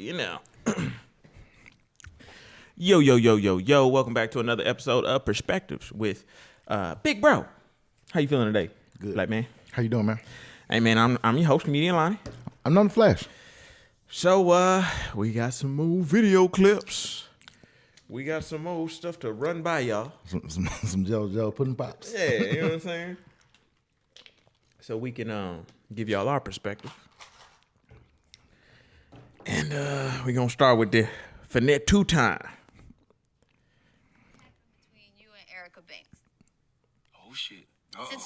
you know. Yo. Welcome back to another episode of Perspectives with Big Bro. How you feeling today? Good. Black man. How you doing, man? Hey, man, I'm your host, comedian Lonnie. I'm not the Flash. So, we got some more video clips. We got some more stuff to run by y'all. Some Jello pudding pops. Yeah, you know what I'm saying? So we can give y'all our perspective. And we're going to start with the Finesee 2times. Between you and Erica Banks. Oh shit.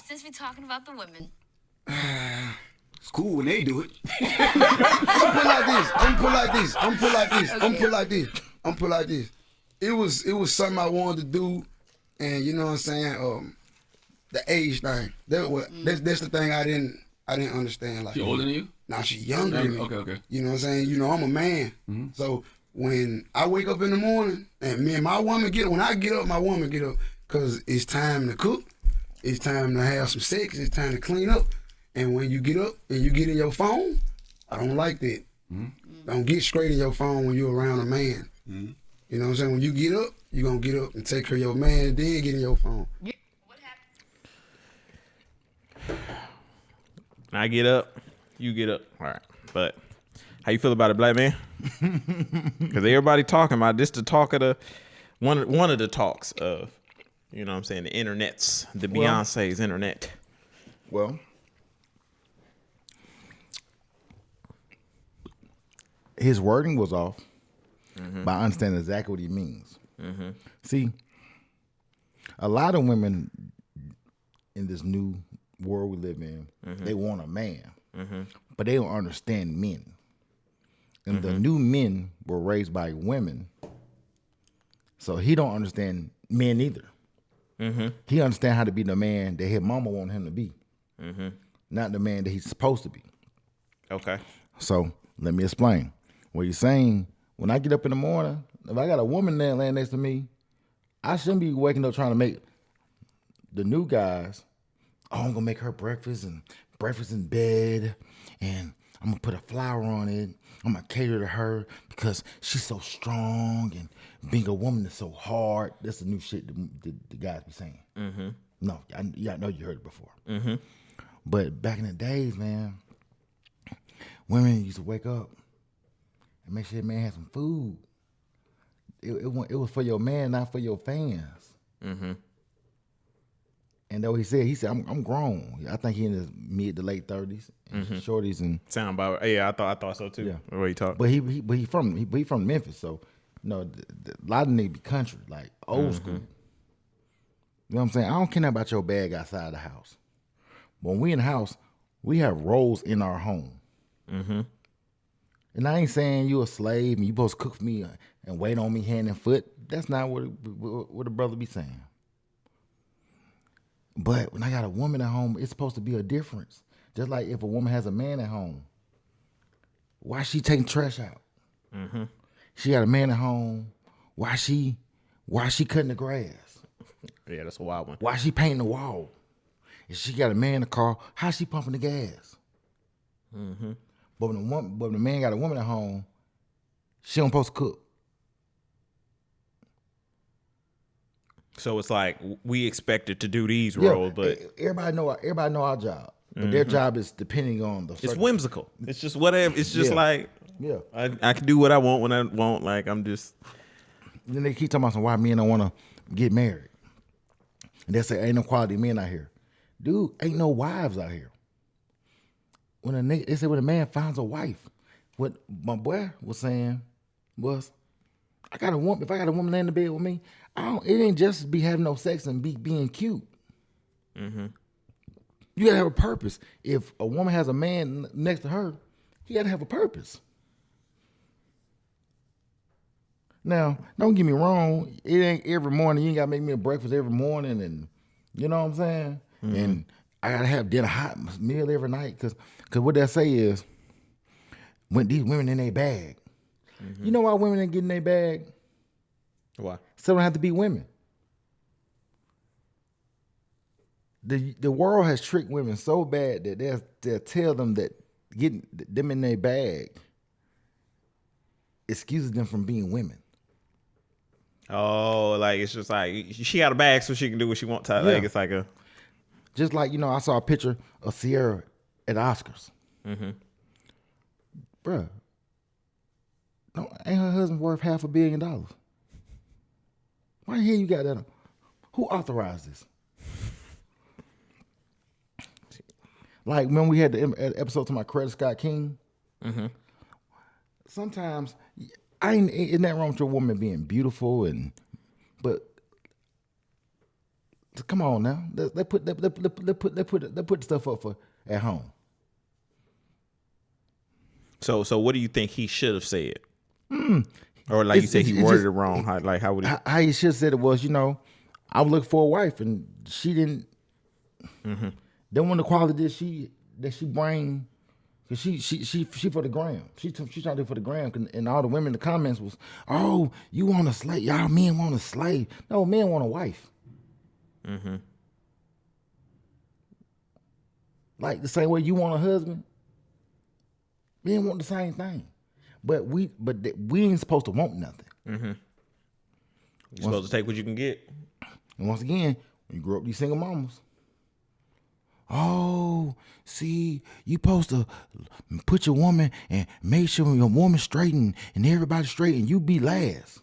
Since we're talking about the women. It's cool when they do it. I'm put like this. It was something I wanted to do, and you know what I'm saying. The age thing. That's the thing I didn't understand. Like, She older than you? Nah, she younger than me. Okay. You know what I'm saying. You know I'm a man, so when I wake up in the morning and me and my woman get up, when I get up, my woman get up, cause it's time to cook, it's time to have some sex, it's time to clean up. And when you get up and you get in your phone, I don't like that. Don't get straight in your phone when you're around a man. You know what I'm saying? When you get up, you're going to get up and take care of your man and then get in your phone. What happened? I get up, you get up. All right. But how you feel about it, black man? Because everybody talking about this, the talk of the one of the talks of, you know what I'm saying, the internets, the Beyonce's internet. Well, his wording was off, but I understand exactly what he means. See, a lot of women in this new world we live in, they want a man, but they don't understand men. And the new men were raised by women, so he don't understand men either. He understand how to be the man that his mama wanted him to be, not the man that he's supposed to be. Okay. So let me explain. What you're saying, when I get up in the morning, if I got a woman there laying next to me, I shouldn't be waking up trying to make the new guys, I'm gonna make her breakfast in bed, and I'm gonna put a flower on it. I'm gonna cater to her because she's so strong, and being a woman is so hard. That's the new shit the guys be saying. No, I know you heard it before. But back in the days, man, women used to wake up and make sure the man had some food. It was for your man, not for your fans. And though he said, I'm grown. I think he in his mid to late 30s, and shorties and Sound about yeah. I thought so too. Yeah. The way you talk. But he from Memphis, so you know a lot of niggas be country, like old school. You know what I'm saying? I don't care nothing about your bag outside the house. But when we in the house, we have roles in our home. And I ain't saying you a slave and you supposed to cook for me and wait on me hand and foot. That's not what a brother be saying. But when I got a woman at home, it's supposed to be a difference. Just like if a woman has a man at home, why she taking trash out? She got a man at home. Why she cutting the grass? Yeah, that's a wild one. Why she painting the wall? If she got a man in the car, how she pumping the gas? But when the man got a woman at home, she don't supposed to cook. So it's like we expected to do these roles, but everybody know our job. But their job is depending on the. it's whimsical. It's just whatever. It's just like I can do what I want when I want. Like I'm just. And then they keep talking about why men don't want to get married. And they say ain't no quality men out here. Dude, ain't no wives out here. They say when a man finds a wife, what my boy was saying was, I got a woman. If I got a woman laying in the bed with me, it ain't just be having no sex and being cute. You gotta have a purpose. If a woman has a man next to her, he gotta have a purpose. Now, don't get me wrong. It ain't every morning. You ain't gotta make me a breakfast every morning, and you know what I'm saying. And I gotta have dinner, hot meal every night, cause what they say is, when these women in their bag. You know why women ain't getting their bag? Why? So don't have to be women. The world has tricked women so bad that they'll tell them that getting them in their bag excuses them from being women. Oh, like it's just like she got a bag so she can do what she wants. Like Yeah. it's like a Just like, I saw a picture of Sierra at Oscars. Mm-hmm. Bruh, ain't her husband worth $500 million? Why the hell you got that? Who authorized this? Like when we had the episode to my credit Scott King. Mm-hmm. Sometimes isn't that wrong with your woman being beautiful but come on now, they put the stuff up for at home. So what do you think he should have said? Or like you said, he worded it wrong. How would he? How he should have said it was, I was looking for a wife and she didn't. Mm-hmm. Then when the quality that she bring, cause she for the gram. She trying to do it for the gram, and all the women in the comments was, oh, you want a slave? Y'all men want a slave? No, men want a wife. Mm-hmm. Like the same way you want a husband, men want the same thing. But we ain't supposed to want nothing. Mm-hmm. You're supposed to take what you can get. And once again, when you grow up these single mamas, oh, see, you supposed to put your woman and make sure your woman straight and everybody straight and you be last.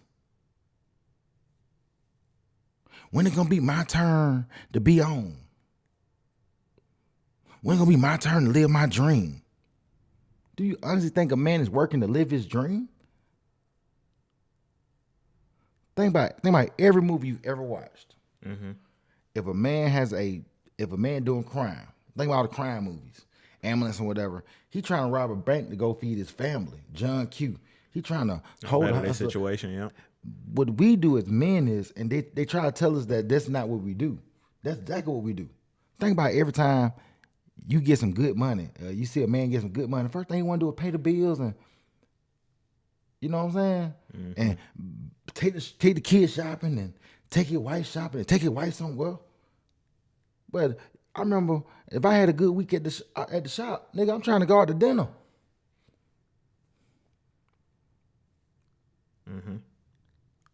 When it gonna be my turn to be on? When it gonna be my turn to live my dream? Do you honestly think a man is working to live his dream? Think about every movie you've ever watched. Mm-hmm. If a man doing crime, think about all the crime movies, ambulance or whatever. He trying to rob a bank to go feed his family. John Q. He trying to hold that situation. Yeah. What we do as men is, and they try to tell us that that's not what we do. That's exactly what we do. Think about every time you get some good money. You see a man get some good money. The first thing you want to do is pay the bills and, you know what I'm saying? Mm-hmm. And take the kids shopping and take your wife shopping and take your wife somewhere. But I remember if I had a good week at the shop, nigga, I'm trying to go out to dinner. Mm-hmm.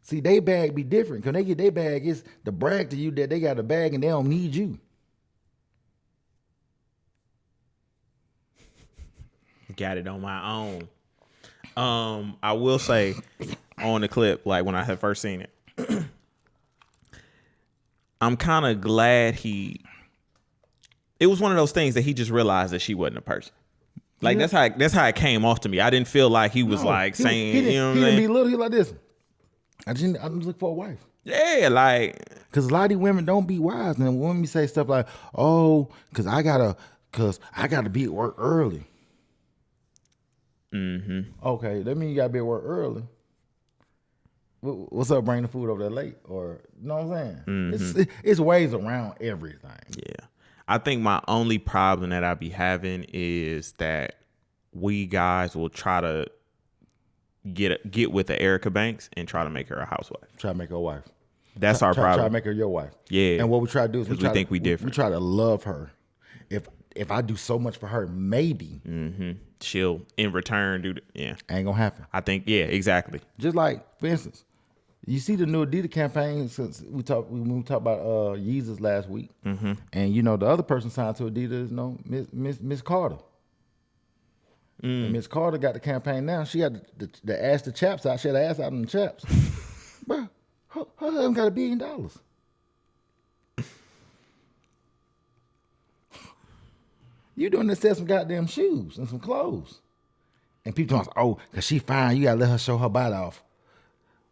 See, they bag be different. Because they get their bag, it's the brag to you that they got a bag and they don't need you. Got it on my own. I will say on the clip, like when I had first seen it, I'm kind of glad it was one of those things that he just realized that she wasn't a person. Like that's how it came off to me. I didn't feel like he was saying, you know what I'm saying? He didn't be little, he like this. I'm just looking for a wife. Yeah, like, because a lot of these women don't be wise, and women say stuff like, "Oh, because I gotta be at work early." Mm-hmm. Okay, that means you gotta be at work early. What's up? Bring the food over there late, or you know what I'm saying? Mm-hmm. It's ways around everything. Yeah, I think my only problem that I be having is that we guys will try to get with the Erica Banks and try to make her a housewife. Try to make her a wife. That's our problem. Try to make her your wife. Yeah. And what we try to do is we think we different. We try to love her. If I do so much for her, maybe she'll in return do. Yeah, ain't gonna happen. I think exactly. Just like, for instance, you see the new Adidas campaign. Since we talked about Yeezus last week, and the other person signed to Adidas, Miss Carter. And Miss Carter got the campaign now. She got the ass, the chaps out. She had the ass out in the chaps. Bro, her husband got $1 billion. You doing to sell some goddamn shoes and some clothes. And people talking, oh, because she fine, you got to let her show her body off.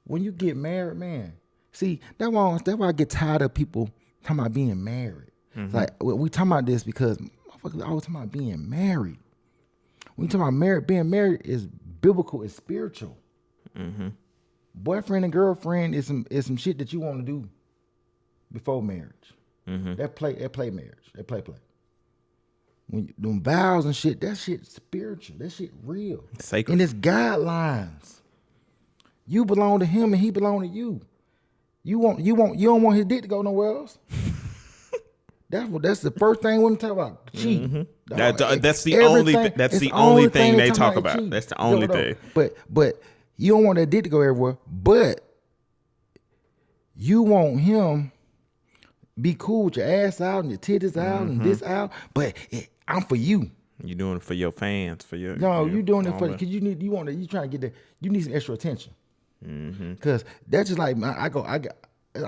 When you get married, man, see, that's why I get tired of people talking about being married. It's like, we talking about this because motherfuckers always talking about being married. When you talk about being married is biblical, it's spiritual. Mm-hmm. Boyfriend and girlfriend is some shit that you want to do before marriage. Mm-hmm. That play marriage. That play. When them vows and shit, that shit spiritual. That shit real. It's sacred. And it's guidelines. You belong to him and he belong to you. You don't want his dick to go nowhere else. That's the first thing women talk about. Cheating. Mm-hmm. That's the only thing they talk about. That's the only thing. But You don't want that dick to go everywhere, but you want him be cool with your ass out and your titties out and this out, but I'm for you. You doing it for your fans, for your No, you doing it for all because you trying to get that. You need some extra attention. Because that's just like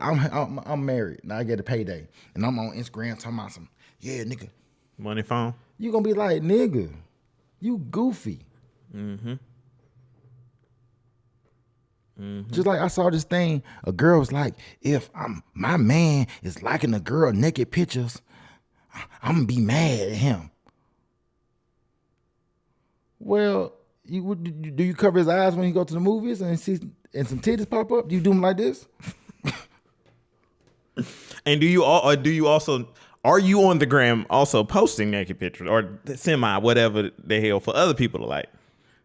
I'm married and I get a payday and I'm on Instagram talking about some nigga. money phone. You gonna be like nigga, you goofy. Just like I saw this thing, a girl was like, if my man is liking a girl naked pictures, I'm gonna be mad at him. Well, do you cover his eyes when he go to the movies and see and some titties pop up? Do you do them like this? And do you also are you on the gram also posting naked pictures or semi whatever the hell for other people to like?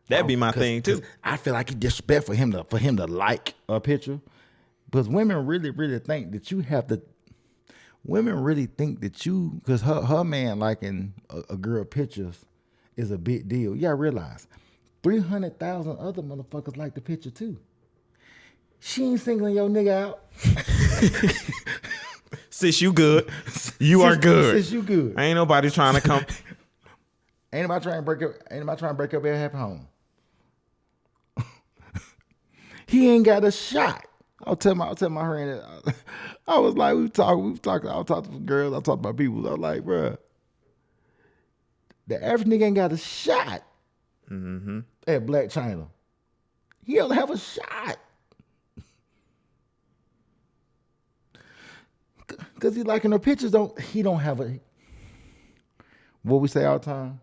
That'd be my thing too. I feel like it's disrespect for him to like a picture, because women really think that you have to. Women really think that because her man liking a girl pictures is a big deal. You gotta realize 300,000 other motherfuckers like the picture too. She ain't singling your nigga out. Sis, you good. You are good. Sis, you good. Ain't nobody trying to come. Ain't nobody trying to break up every happy home. He ain't got a shot. I'll tell my friend that I was like, we talk. I'll talk to some girls. I'll talk to my people. I was like, bruh, the average nigga ain't got a shot at Black China. He don't have a shot. Because he liking her pictures, he don't have a, what we say all the time,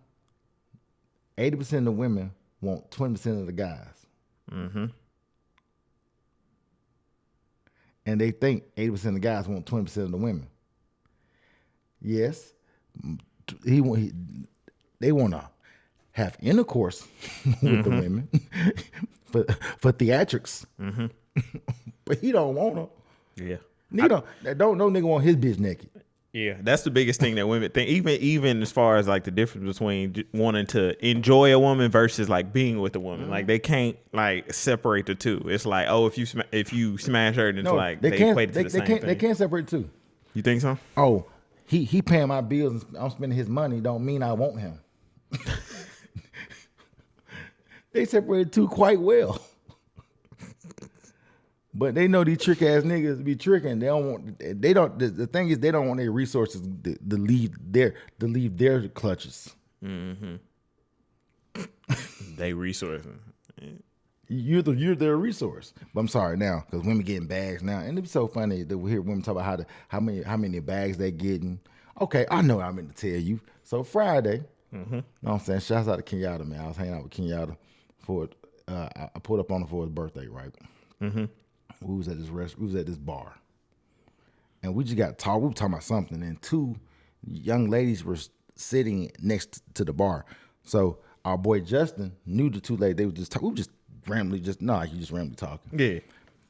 80% of the women want 20% of the guys. And they think 80% of the guys want 20% of the women. Yes, they want to have intercourse with the women for theatrics, but he don't want them. Yeah. No nigga want his bitch naked. Yeah, that's the biggest thing that women think. Even as far as like the difference between wanting to enjoy a woman versus like being with a woman, like they can't like separate the two. It's like, oh, if you smash her, then it's like they equate it to the same thing. They can't separate the two. You think so? Oh, he paying my bills and I'm spending his money. Don't mean I want him. They separate the two quite well. But they know these trick ass niggas be tricking. The thing is they don't want their resources to leave their clutches. They resourcing. You're their resource. But I'm sorry now, because women getting bags now, and it's so funny that we hear women talk about how many bags they getting. Okay, I know what I meant to tell you. So Friday, you know what I'm saying? Shouts out to Kenyatta, man. I was hanging out with Kenyatta for I pulled up on her for his birthday, right? We was at this bar, and we just got talk. We were talking about something, and two young ladies were sitting next to the bar. So our boy Justin knew the two ladies. They were just we were just randomly talking. Yeah.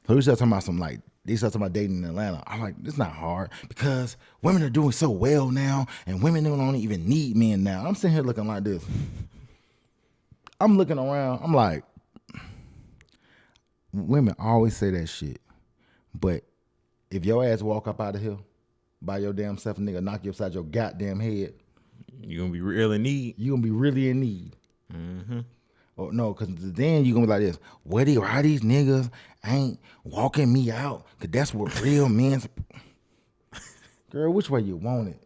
So we started talking about they started talking about dating in Atlanta. I'm like, it's not hard because women are doing so well now, and women don't even need men now. I'm sitting here looking like this. I'm looking around. I'm like, women always say that shit, but if your ass walk up out of here by your damn self, a nigga knock you upside your goddamn head, you gonna be real in need. You gonna be really in need. Oh no, because then you gonna be like this. Why these niggas ain't walking me out? Cause that's what real men's. Girl, which way you want it?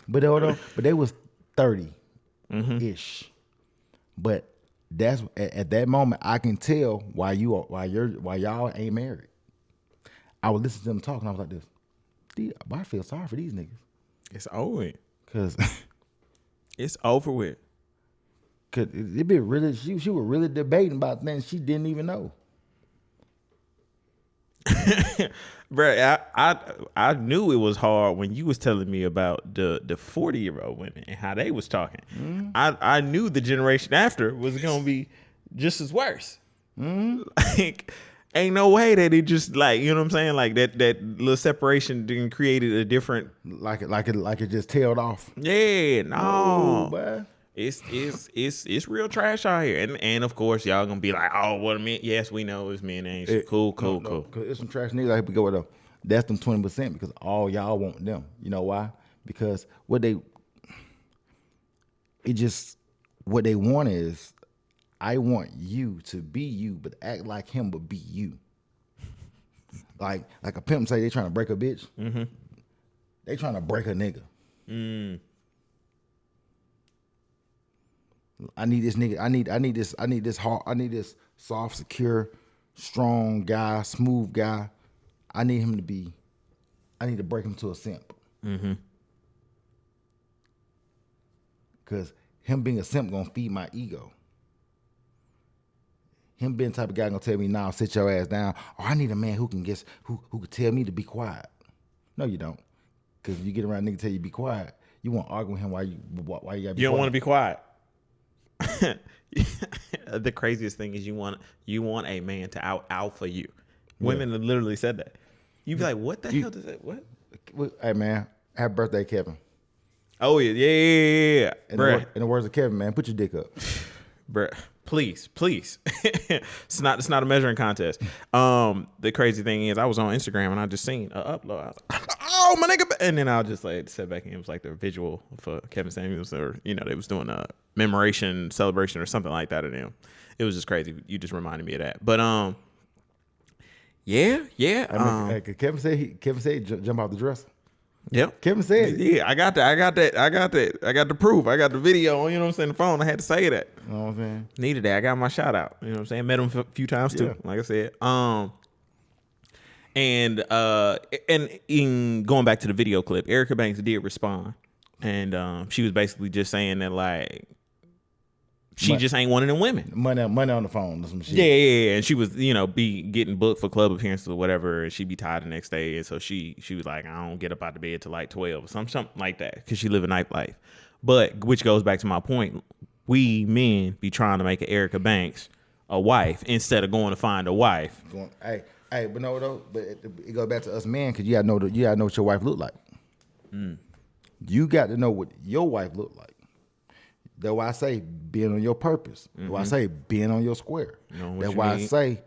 But they was 30-ish. But that's at that moment I can tell why y'all ain't married. I would listen to them talk and I was like this. I feel sorry for these niggas. It's over. Cause it's over with. Cause it be really she was really debating about things she didn't even know. Bro, I knew it was hard when you was telling me about the 40-year-old women and how they was talking. I knew the generation after was gonna be just as worse. Like, ain't no way that it just like, you know what I'm saying? Like that little separation didn't created a different like it just tailed off. Yeah, no. Ooh, It's real trash out here, and of course y'all gonna be like, oh, what a man. Yes, we know it's men ain't cool. Because it's some trash niggas I go with them. That's them 20% because all y'all want them. You know why? Because what they want is, I want you to be you, but act like him, but be you. Like a pimp say they trying to break a bitch. Mm-hmm. They trying to break a nigga. I need this nigga. I need this soft, secure, strong guy, smooth guy. I need to break him to a simp. Mm-hmm. Cause him being a simp gonna feed my ego. Him being the type of guy gonna tell me, nah, sit your ass down. Or I need a man who can tell me to be quiet. No, you don't. Cause if you get around a nigga tell you be quiet, you want to argue with him why you gotta be quiet. You don't want to be quiet. The craziest thing is you want a man to out alpha you. Women have literally said that. You be like, what the hell does that? What? Hey man, happy birthday, Kevin. Oh yeah. In the words of Kevin, man, put your dick up. Bruh, please. It's not a measuring contest. The crazy thing is I was on Instagram and I just seen an upload. I was like, oh my nigga, and then I'll just like sit back and it was like the visual for Kevin Samuels, or they was doing a commemoration celebration or something like that of them. It was just crazy. You just reminded me of that. But yeah. Kevin said jump out the dresser. Yep. Kevin said, yeah, I got that. I got the proof. I got the video on, the phone. I had to say that. You know what I'm saying? Needed that. I got my shout out. You know what I'm saying? Met him a few times too, like I said. And in going back to the video clip, Erica Banks did respond. And she was basically just saying that like she just ain't one of them women. Money on the phone or some shit. Yeah. And she was, be getting booked for club appearances or whatever. And she'd be tired the next day. And so she was like, I don't get up out of bed till like 12 or something like that. Because she live a nightlife. But which goes back to my point. We men be trying to make an Erica Banks a wife instead of going to find a wife. Hey, but no, though. But it goes back to us men because you gotta know what your wife look like. You got to know what your wife look like. That's why I say being on your purpose. That's why I say being on your square. That's why I say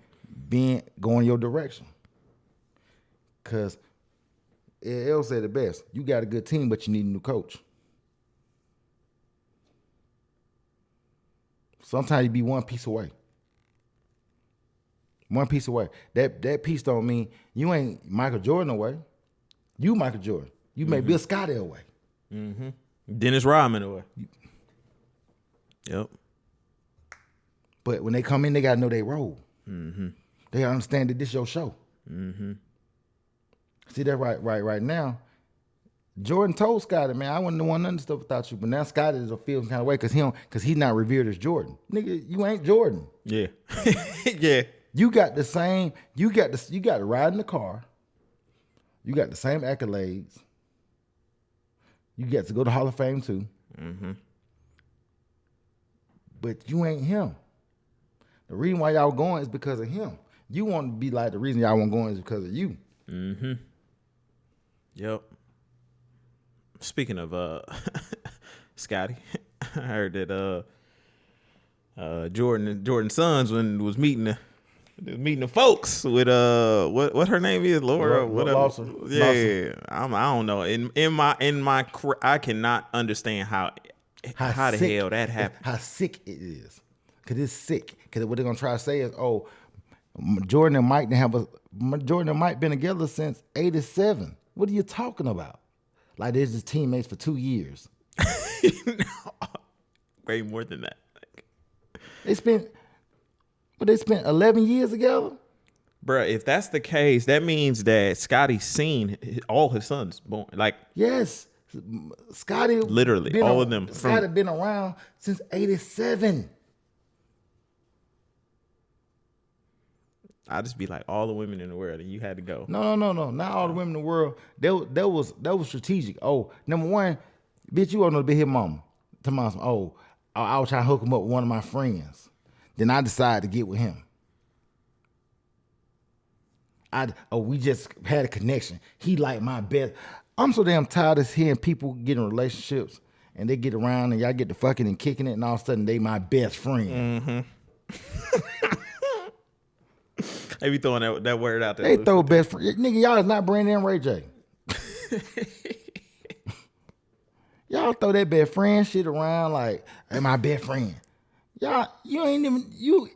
going your direction. Cause El said it best. You got a good team, but you need a new coach. Sometimes you be one piece away. One piece away. That piece don't mean you ain't Michael Jordan away. You Michael Jordan. You may be a Scotty away. Dennis Rodman away. Yep. But when they come in, they gotta know their role. They gotta understand that this your show. See that right now. Jordan told Scotty, man, I wouldn't want none of this stuff without you. But now Scotty is a feel some kind of way because he's not revered as Jordan. Nigga, you ain't Jordan. Yeah. Yeah. You got the same. You got to ride in the car. You got the same accolades. You get to go to Hall of Fame too. But you ain't him. The reason why y'all going is because of him. You want to be like the reason y'all want going is because of you. Yep. Speaking of Scotty, I heard that Jordan's sons was meeting the folks with what her name is, Laura, whatever. Lawson. Yeah, I don't know. In my I cannot understand how the hell that happened. How sick it is, cause it's sick. Cause what they're gonna try to say is, oh, Jordan and Mike been together since '87. What are you talking about? Like they're just teammates for 2 years. No, way more than that. They spent 11 years together. Bruh, if that's the case, that means that Scotty's seen all his sons born. Like, yes, Scotty literally all of them. Scotty been around since '87. I just be like all the women in the world, and you had to go. No. Not all the women in the world. That was strategic. Oh, number one, bitch, you want to be his mama. To my I was trying to hook him up with one of my friends. Then I decided to get with him. We just had a connection. He liked my best. I'm so damn tired of hearing people get in relationships and they get around and y'all get to fucking and kicking it, and all of a sudden they my best friend. They be throwing that word out there. They throw best friend. Nigga, y'all is not Brandon and Ray J. Y'all throw that best friend shit around like, hey, my best friend. Y'all, you ain't even,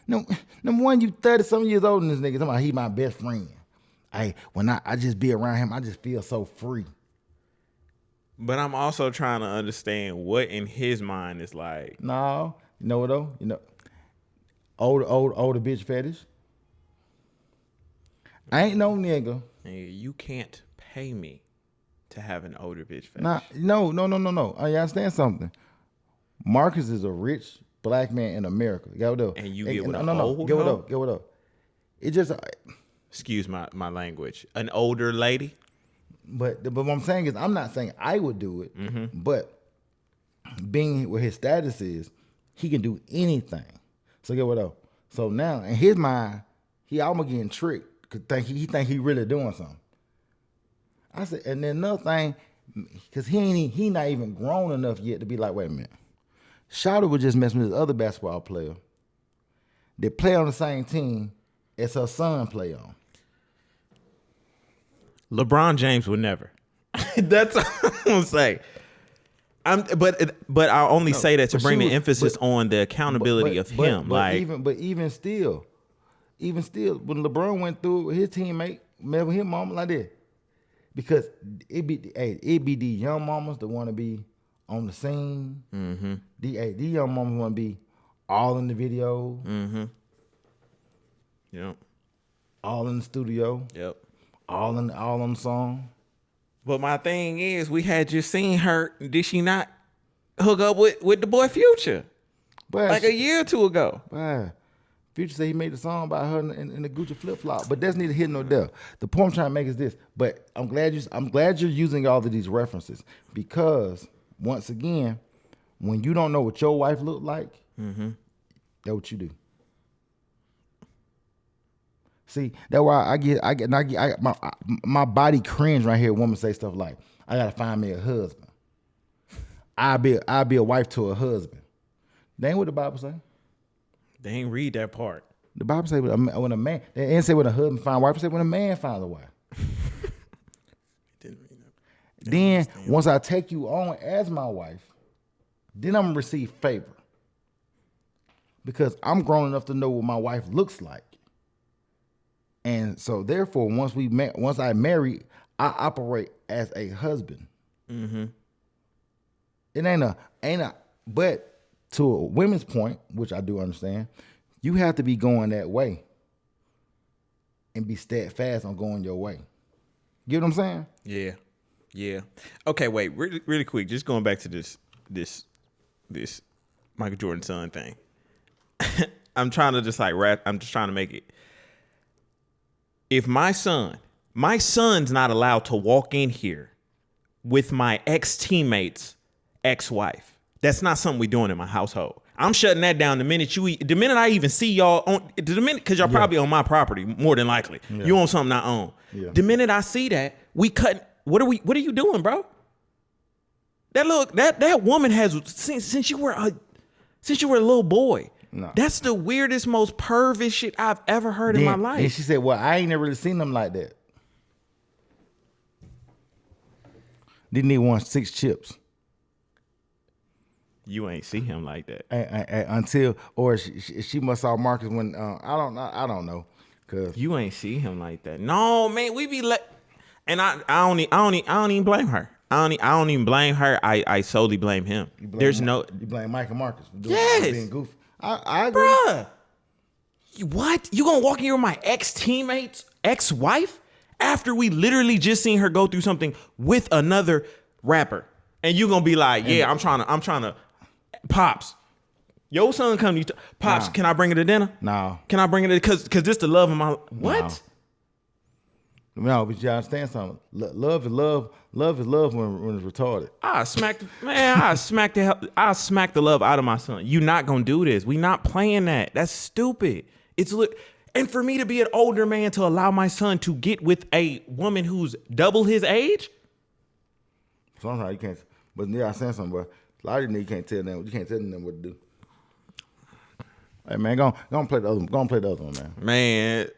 no, number one, you 30-something years older than this nigga. Talking about he my best friend. Hey, when I just be around him, I just feel so free. But I'm also trying to understand what in his mind is like. No, you know what though? You know, older bitch fetish. I ain't no nigga. You can't pay me to have an older bitch fetish. Nah, no. You understand something? Marcus is a rich black man in America. Get what though? And you get with an no. old Get what hoe? though? Get what though? It just. Excuse my language. An older lady. But what I'm saying is, I'm not saying I would do it, but being where his status is, he can do anything. So get what though? So now in his mind, he almost getting tricked because he think he really doing something. I said, and then another thing, because he not even grown enough yet to be like, wait a minute. Shawty was just messing with this other basketball player that play on the same team as her son play on. LeBron James would never. That's all I'm gonna say. But I only say that to bring the emphasis on the accountability of him. Even still, when LeBron went through with his teammate, met with his mama like that, because it be these young mamas that want to be on the scene. Mm-hmm. These young mamas want to be all in the video. Mm-hmm. Yep. All in the studio. Yep. All on the song. But my thing is, we had just seen her. Did she not hook up with the boy Future? But like a year or two ago. Future said he made a song about her in the Gucci flip flop. But that's neither here nor there. The point I'm trying to make is this. But I'm glad you're using all of these references, because once again, when you don't know what your wife looked like, that's what you do. See, that's why my body cringe right here. Women say stuff like, "I gotta find me a husband. I'll be a wife to a husband." That ain't what the Bible say. They ain't read that part. The Bible say when a man. They ain't say when a husband find a wife. It say when a man finds a wife. Didn't read that. Then once I take you on as my wife, then I'm gonna receive favor, because I'm grown enough to know what my wife looks like. And so, therefore, once I marry, I operate as a husband. Mm-hmm. It ain't a. But to a women's point, which I do understand, you have to be going that way and be steadfast on going your way. Get what I'm saying? Yeah. Okay, wait, really quick. Just going back to this Michael Jordan son thing. I'm trying to just I'm just trying to make it. If my son's not allowed to walk in here with my ex-teammate's ex-wife. That's not something we're doing in my household. I'm shutting that down the minute I even see y'all because y'all probably on my property more than likely. Yeah. You own something I own. Yeah. The minute I see that, we cut. What are you doing, bro? That woman has since you were a little boy. No. That's the weirdest, most pervish shit I've ever heard in my life. And she said, well, I ain't never really seen them like that. Didn't he want 6 chips? You ain't see him like that. Until, or she must saw Marcus when, I don't know. Cause you ain't see him like that. No, man, we be and I don't even blame her. I don't even blame her. I solely blame him. You blame Mike and Marcus for being goofy. I agree. Bruh. What? You gonna walk in here with my ex-teammate's ex-wife after we literally just seen her go through something with another rapper? And you gonna be like, yeah, I'm trying to Pops. Your son come to you. Pops, Can I bring her to dinner? No. Can I bring her to because this the love of my what? No, but you understand something. Love is love. Love is love when it's retarded. I smack the love out of my son. You not gonna do this. We not playing that. That's stupid. And for me to be an older man to allow my son to get with a woman who's double his age. Sometimes you can't. But yeah, I saying something, bro. A lot of you can't tell them. You can't tell them what to do. Hey man, go on play the other one. Go on play the other one, man. Man,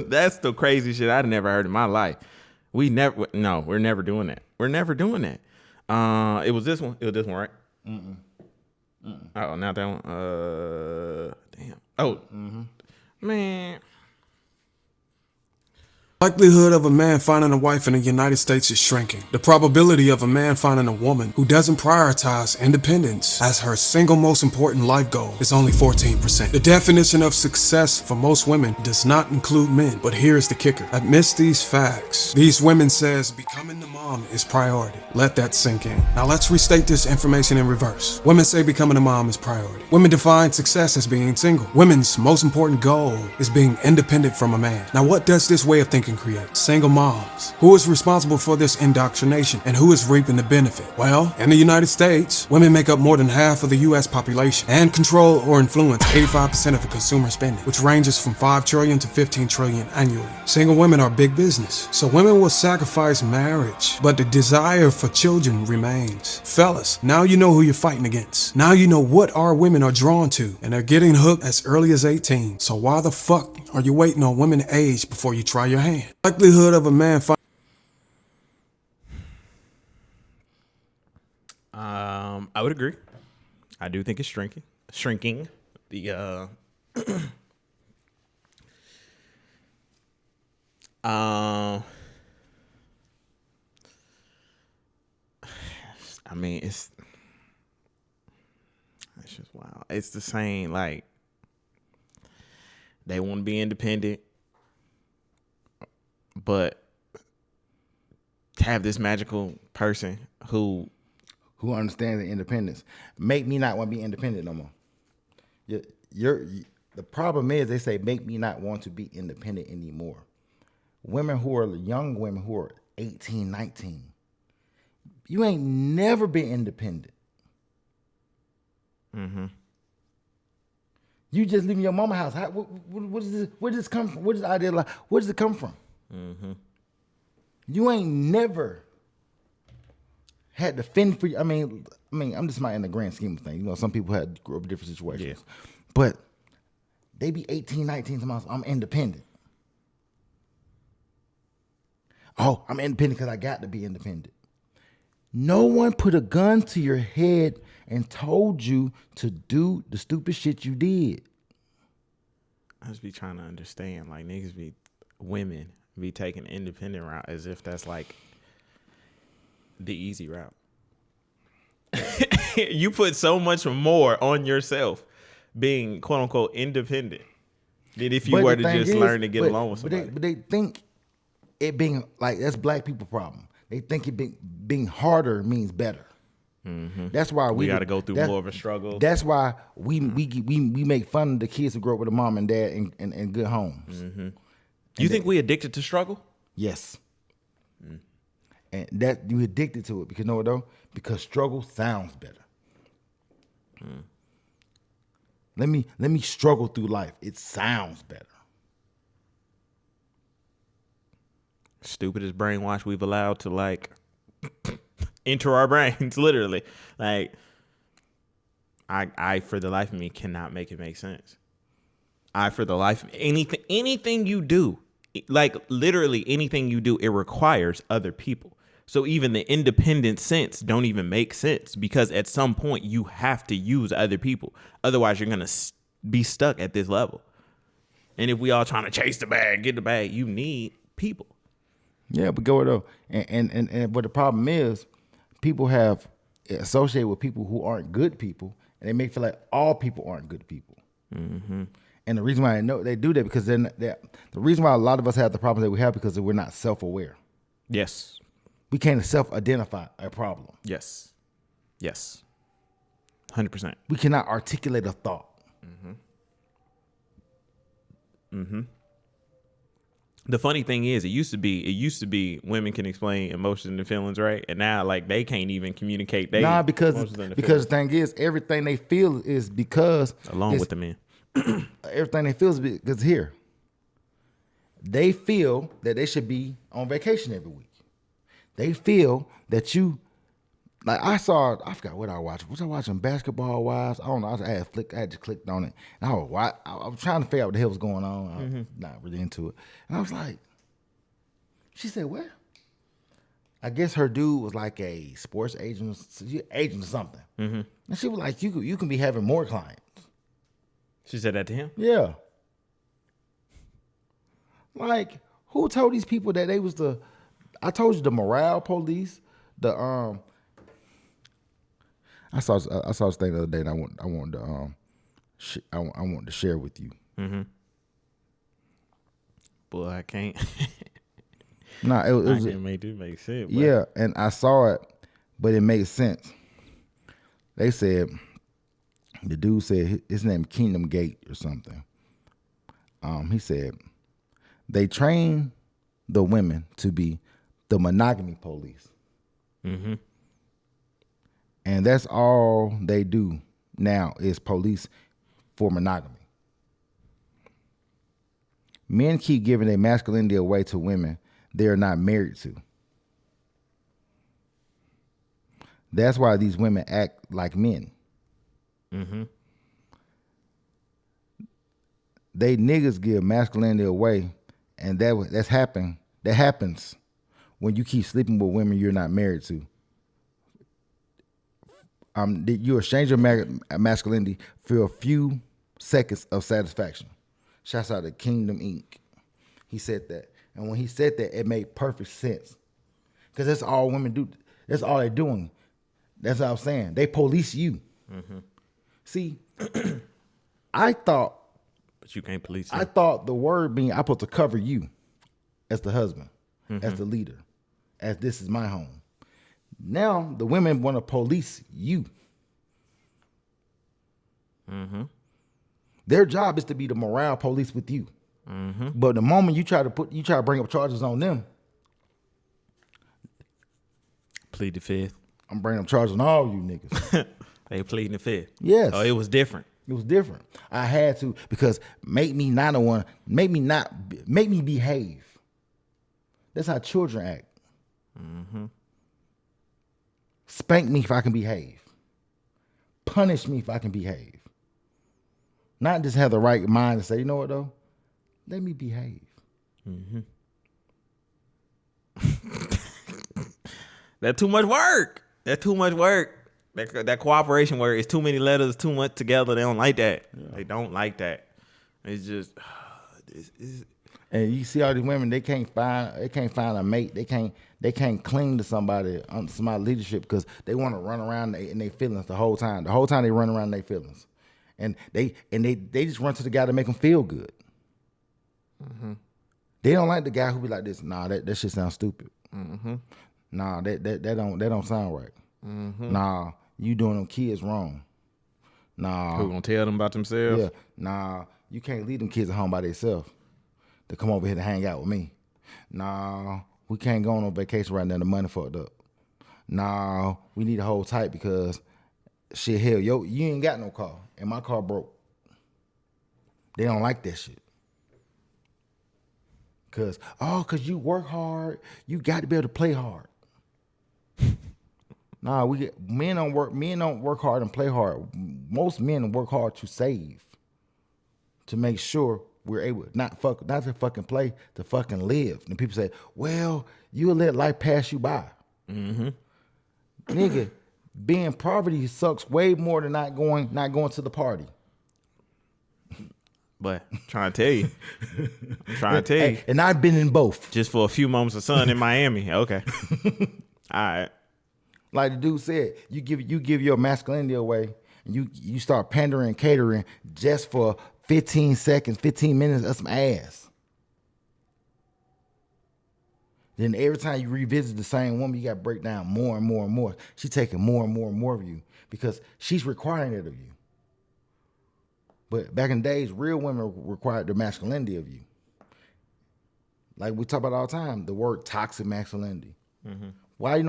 that's the crazy shit I'd never heard in my life. We're never doing that. We're never doing that. It was this one. It was this one, right? Oh, not that one. Damn. Oh, man. Likelihood of a man finding a wife in the United States is shrinking. The probability of a man finding a woman who doesn't prioritize independence as her single most important life goal is only 14%. The definition of success for most women does not include men, but here's the kicker. Amidst these facts, these women says becoming the mom is priority. Let that sink in. Now let's restate this information in reverse. Women say becoming a mom is priority. Women define success as being single. Women's most important goal is being independent from a man. Now what does this way of thinking create? Single moms. Who is responsible for this indoctrination and who is reaping the benefit? Well, in the United States, women make up more than half of the US population and control or influence 85% of the consumer spending, which ranges from 5 trillion to 15 trillion annually. Single women are big business, so women will sacrifice marriage, but the desire for children remains. Fellas, now you know who you're fighting against. Now you know what our women are drawn to, and they're getting hooked as early as 18. So why the fuck are you waiting on women age before you try your hand? Likelihood of a man I would agree. I do think it's shrinking. The I mean, it's just wild. It's the same. Like, they want to be independent, but to have this magical person who understands the independence make me not want to be independent no more. The problem is they say make me not want to be independent anymore. Women who are young women who are 18, 19, you ain't never been independent. Mm-hmm. You just leaving your mama house. What is this? Where does this come from? What is the idea? Like, where does it come from? Mm-hmm. You ain't never had to fend for you. I mean, I'm just in the grand scheme of things. You know, some people had grew up in different situations, but they be 18, 19 months. I'm independent. Oh, I'm independent because I got to be independent. No one put a gun to your head and told you to do the stupid shit you did. I just be trying to understand, like, women be taking the independent route as if that's like the easy route. You put so much more on yourself being quote unquote independent than if you were to just learn to get along with somebody. But they think it being like, that's black people problem. They think it being harder means better. Mm-hmm. That's why we got to go through more of a struggle. That's why we make fun of the kids who grow up with a mom and dad in good homes. Mm-hmm. You think we addicted to struggle? Yes. And that you addicted to it because, you know what though? Because struggle sounds better. Let me struggle through life. It sounds better. Stupidest brainwash we've allowed to like enter our brains, literally. Like, I for the life of me cannot make it make sense. For the life of anything you do, like literally anything you do, it requires other people. So even the independent sense don't even make sense because at some point you have to use other people. Otherwise you're going to be stuck at this level. And if we all trying to chase the bag, get the bag, you need people. Yeah, but go though. And but the problem is people have associated with people who aren't good people and they make feel like all people aren't good people. Mm-hmm. And the reason why I know they do that because then the reason why a lot of us have the problems that we have because we're not self-aware. Yes. We can't self-identify a problem. Yes. 100%. We cannot articulate a thought. The funny thing is, it used to be women can explain emotions and feelings, right? And now, like, they can't even communicate. Because the thing is, everything they feel is because along with the men. Everything they feel is because here. They feel that they should be on vacation every week. They feel that you like I forgot what I watched. Was I watching Basketball Wives? I don't know. I had just clicked on it, and I was trying to figure out what the hell was going on. I was not really into it, and I was like, she said, "What?" I guess her dude was like a sports agent or something, and she was like, "You can be having more clients." She said that to him? Yeah. Like, who told these people that they was I told you the morale police, I saw this thing the other day and I wanted to share with you. Boy, I can't. Nah, it I was can't make this make sense. But yeah, and I saw it, but it made sense. They said the dude said his name Kingdom Gate or something. He said they train the women to be the monogamy police. And that's all they do now is police for monogamy. Men keep giving their masculinity away to women they're not married to. That's why these women act like men. They niggas give masculinity away, and that happens when you keep sleeping with women you're not married to. You exchange your masculinity for a few seconds of satisfaction. Shouts out to Kingdom Inc. He said that. And when he said that, it made perfect sense. Because that's all women do. That's all they're doing. That's what I'm saying. They police you. See, I thought you can't police I him. thought the word being I'm supposed to cover you as the husband, as the leader, as this is my home. Now the women want to police you. Their job is to be the morale police with you. But the moment you try to bring up charges on them, Plead the fifth. I'm bringing up charges on all you niggas. They pleading the fifth. Yes. Oh, it was different. It was different. I had to because make me behave. That's how children act. Spank me if I can behave. Punish me if I can behave. Not just have the right mind to say, you know what though? Let me behave. That's too much work. That's too much work. That cooperation work is too many letters, too much together. They don't like that. They don't like that. It's just, And you see all these women, they can't find a mate. They can't cling to somebody under somebody's leadership because they want to run around in their feelings the whole time. The whole time they run around in their feelings, and they just run to the guy to make them feel good. They don't like the guy who be like this. Nah, that shit sounds stupid. Nah, that don't sound right. Nah, you doing them kids wrong. Nah, who gonna tell them about themselves? yeah. Nah, you can't leave them kids at home by themselves to come over here to hang out with me. Nah, we can't go on vacation right now. The money fucked up. Nah, we need to hold tight because shit, hell, you ain't got no car and my car broke. They don't like that shit. Cause you work hard, you got to be able to play hard. Nah, men don't work hard and play hard. Most men work hard to save, to make sure we're able not to fucking play, to fucking live. And people say, well, you'll let life pass you by. Nigga, being in poverty sucks way more than not going to the party. But I'm trying to tell you. Hey, and I've been in both. Just for a few moments of sun in Miami. Okay. All right. Like the dude said, you give your masculinity away, and you start pandering and catering just for 15 seconds, 15 minutes of some ass. Then every time you revisit the same woman, you got to break down more and more and more. She's taking more and more and more of you because she's requiring it of you. But back in the days, real women required the masculinity of you. Like we talk about all the time, the word toxic masculinity. Why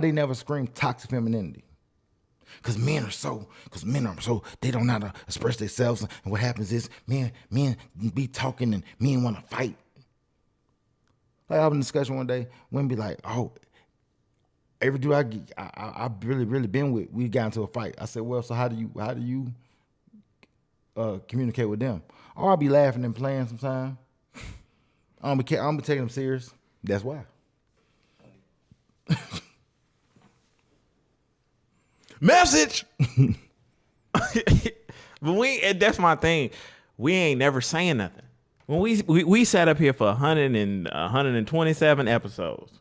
they never scream toxic femininity? Because men are so, they don't know how to express themselves. And what happens is men be talking and men want to fight. Like I was in a discussion one day, women be like, oh, every dude I've really been with, we got into a fight. I said, well, so how do you communicate with them? Or I'll be laughing and playing sometimes. I don't be taking them serious. That's why. Message. But that's my thing. We ain't never saying nothing. When we sat up here for 127 episodes,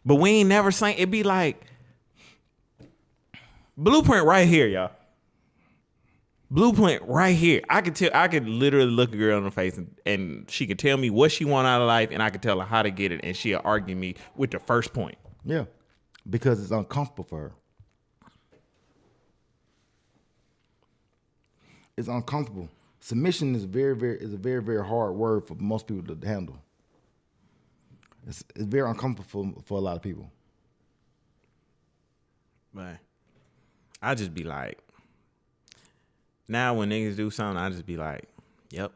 but we ain't never saying. It be like blueprint right here, y'all. Blueprint right here. I could literally look a girl in the face and she could tell me what she want out of life, and I could tell her how to get it, and she'll argue me with the first point. Yeah, because it's uncomfortable for her. It's uncomfortable. Submission is a very hard word for most people to handle. It's very uncomfortable for a lot of people. But I just be like, now when niggas do something, I just be like, yep,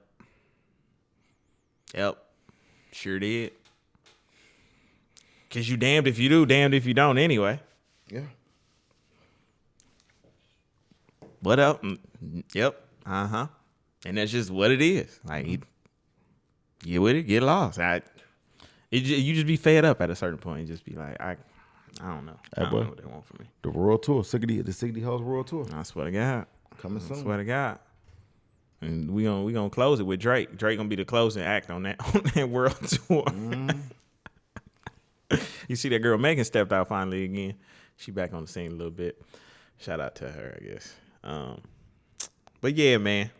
sure did. Cause you damned if you do, damned if you don't anyway. Yeah. What up? Yep. And that's just what it is. Like, get with it, get lost. You just be fed up at a certain point. You just be like, I don't know. I don't know what they want from me. The world tour, the Sick of the Hoes world tour. I swear to God. Coming soon. I swear to God. And we gonna close it with Drake. Drake gonna be the closing act on that world tour. You see that girl Megan stepped out finally again. She back on the scene a little bit. Shout out to her, I guess. But yeah, man.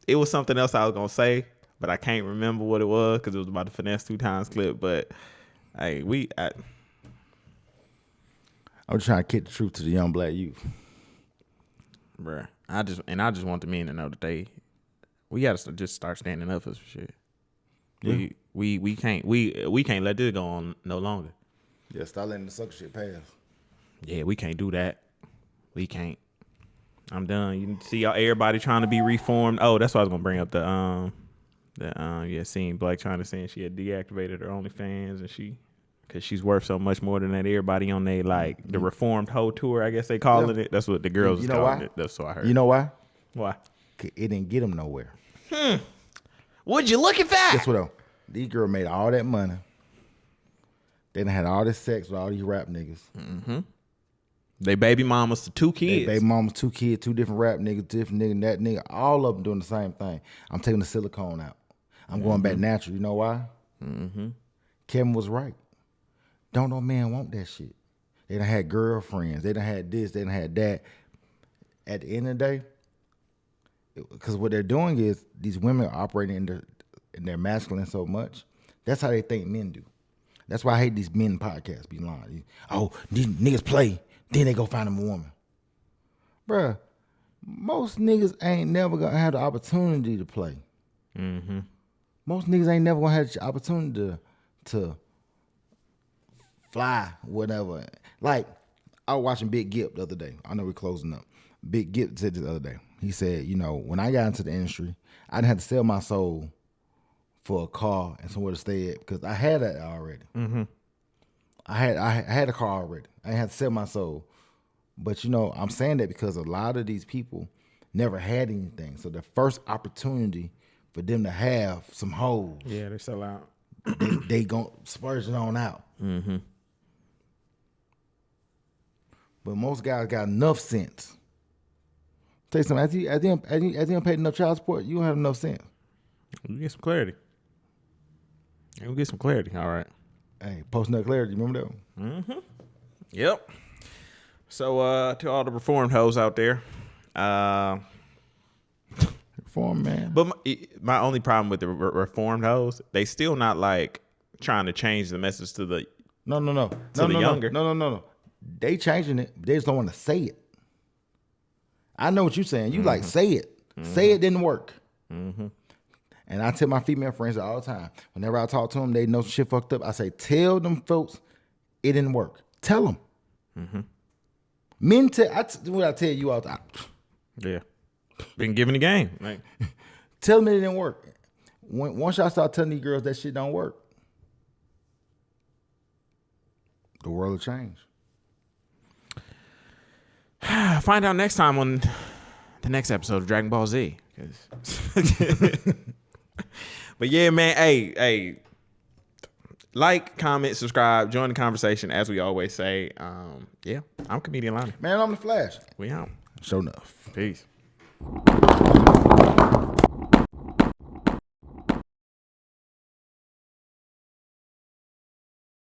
It was something else I was gonna say, but I can't remember what it was because it was about the Finesse 2times clip. But hey, I'm trying to kick the truth to the young black youth. Bruh. I just want the men to know that we gotta just start standing up for some shit. Yeah. We can't let this go on no longer. Yeah, start letting the sucker shit pass. Yeah, we can't do that. We can't. I'm done. You see everybody trying to be reformed. Oh, that's why I was gonna bring up seeing Black China saying she had deactivated her OnlyFans and because she's worth so much more than that. Everybody on they the reformed hoe tour, I guess they calling it. That's what the girls is calling it. That's what I heard. You know why? Why? It didn't get them nowhere. Would you look at that? Guess what though? These girls made all that money. They done had all this sex with all these rap niggas. Mm-hmm. They baby mamas to 2 kids. They baby mamas, 2 kids, 2 different rap niggas, different nigga, that nigga. All of them doing the same thing. I'm taking the silicone out. I'm going back natural. You know why? Mm-hmm. Kevin was right. Don't no man want that shit. They done had girlfriends. They done had this. They done had that. At the end of the day, because what they're doing is these women are operating in their masculine so much. That's how they think men do. That's why I hate these men podcasts be lying. Oh, these niggas play, then they go find them a woman. Bruh, most niggas ain't never gonna have the opportunity to play. Mm-hmm. Most niggas ain't never gonna have the opportunity to fly, whatever. Like, I was watching Big Gip the other day. I know we're closing up. Big Gip said this the other day. He said, when I got into the industry, I didn't have to sell my soul for a car and somewhere to stay at because I had that already. Mm-hmm. I had a car already. I didn't have to sell my soul. But, I'm saying that because a lot of these people never had anything. So the first opportunity for them to have some hoes. Yeah, they sell out. they gon' spurge it on out. Mm-hmm. But most guys got enough sense. Tell you something, as you don't pay enough child support, you don't have enough sense. You get some clarity. You'll get some clarity, all right. Hey, post-nut clarity, remember that one? Mm-hmm. Yep. So, to all the reformed hoes out there, Reform, man. but my only problem with the reformed hoes, they still not like trying to change the message to the younger. No. They changing it, but they just don't want to say it. I know what you're saying. You like say it. Mm-hmm. Say it didn't work. Mm-hmm. And I tell my female friends all the time, whenever I talk to them, they know some shit fucked up. I say, tell them folks it didn't work. Tell them. Mm-hmm. Men what I tell you all the time. Yeah. Been given the game. Like, tell them it didn't work. Once y'all start telling these girls that shit don't work, The world will change. Find out next time on the next episode of Dragon Ball Z. But yeah, man, hey, like, comment, subscribe, join the conversation, as we always say. Yeah, I'm Comedian Lonnie. Man, I'm the Flash. We out. Show enough. Peace.